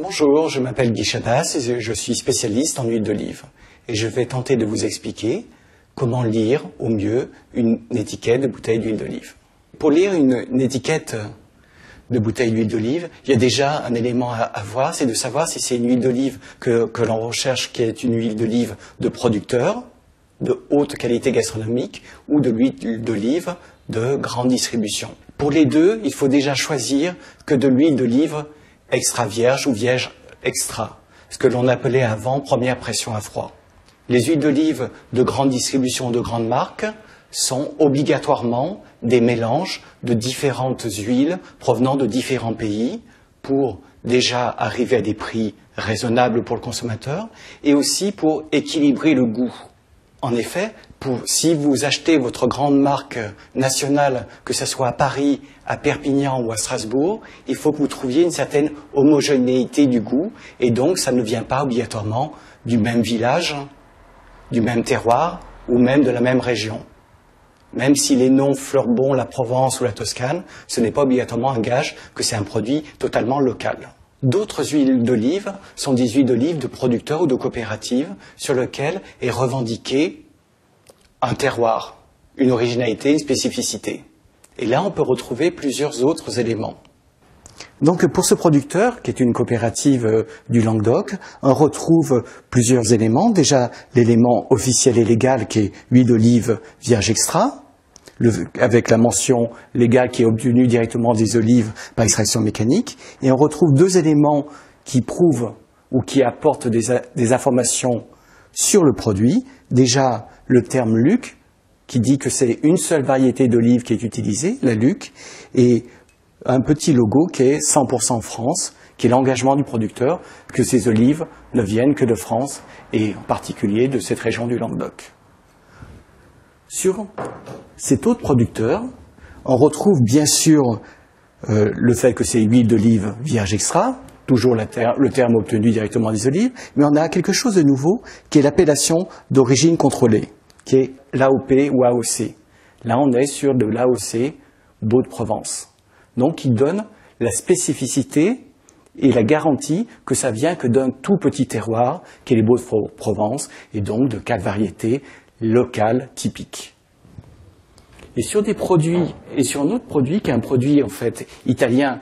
Bonjour, je m'appelle Guy Chadas et je suis spécialiste en huile d'olive. Et je vais tenter de vous expliquer comment lire au mieux une étiquette de bouteille d'huile d'olive. Pour lire une étiquette de bouteille d'huile d'olive, il y a déjà un élément à voir, c'est de savoir si c'est une huile d'olive que l'on recherche qui est une huile d'olive de producteur, de haute qualité gastronomique, ou de l'huile d'olive de grande distribution. Pour les deux, il faut déjà choisir que de l'huile d'olive extra vierge ou vierge extra, ce que l'on appelait avant première pression à froid. Les huiles d'olive de grande distribution, de grandes marques, sont obligatoirement des mélanges de différentes huiles provenant de différents pays pour déjà arriver à des prix raisonnables pour le consommateur et aussi pour équilibrer le goût. En effet, si vous achetez votre grande marque nationale, que ce soit à Paris, à Perpignan ou à Strasbourg, il faut que vous trouviez une certaine homogénéité du goût et donc ça ne vient pas obligatoirement du même village, du même terroir ou même de la même région. Même si les noms fleurent bon la Provence ou la Toscane, ce n'est pas obligatoirement un gage que c'est un produit totalement local. D'autres huiles d'olive sont des huiles d'olive de producteurs ou de coopératives sur lesquelles est revendiqué un terroir, une originalité, une spécificité. Et là, on peut retrouver plusieurs autres éléments. Donc pour ce producteur, qui est une coopérative du Languedoc, on retrouve plusieurs éléments. Déjà l'élément officiel et légal qui est huile d'olive vierge extra, avec la mention légale qui est obtenue directement des olives par extraction mécanique. Et on retrouve deux éléments qui prouvent ou qui apportent des informations sur le produit. Déjà le terme Luc, qui dit que c'est une seule variété d'olive qui est utilisée, la Luc, et un petit logo qui est 100% France, qui est l'engagement du producteur que ces olives ne viennent que de France et en particulier de cette région du Languedoc. Sur cet autre producteur, on retrouve bien sûr le fait que c'est huile d'olive vierge extra, toujours le terme obtenu directement des olives, mais on a quelque chose de nouveau qui est l'appellation d'origine contrôlée, qui est l'AOP ou AOC. Là, on est sur de l'AOC Baux-de-Provence. Donc, il donne la spécificité et la garantie que ça vient que d'un tout petit terroir, qui est les Baux-de-Provence, et donc de 4 variétés locales typiques. Et sur des produits, et sur un autre produit, qui est un produit en fait italien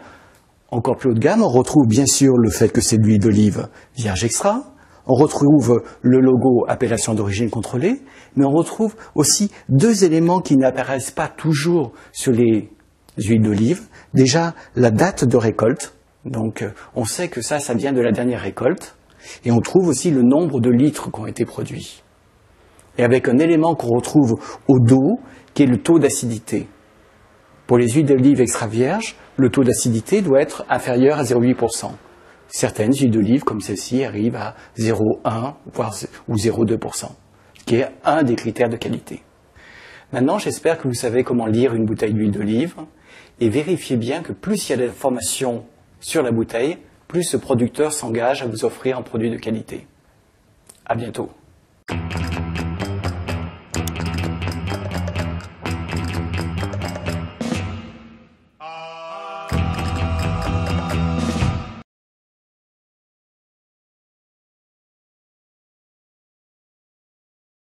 encore plus haut de gamme, on retrouve bien sûr le fait que c'est de l'huile d'olive vierge extra, on retrouve le logo appellation d'origine contrôlée, mais on retrouve aussi deux éléments qui n'apparaissent pas toujours sur les huiles d'olive. Déjà, la date de récolte. Donc, on sait que ça vient de la dernière récolte. Et on trouve aussi le nombre de litres qui ont été produits. Et avec un élément qu'on retrouve au dos, qui est le taux d'acidité. Pour les huiles d'olive extra vierges, le taux d'acidité doit être inférieur à 0,8%. Certaines huiles d'olive, comme celle-ci, arrivent à 0,1 ou 0,2%, ce qui est un des critères de qualité. Maintenant, j'espère que vous savez comment lire une bouteille d'huile d'olive et vérifiez bien que plus il y a d'informations sur la bouteille, plus ce producteur s'engage à vous offrir un produit de qualité. À bientôt.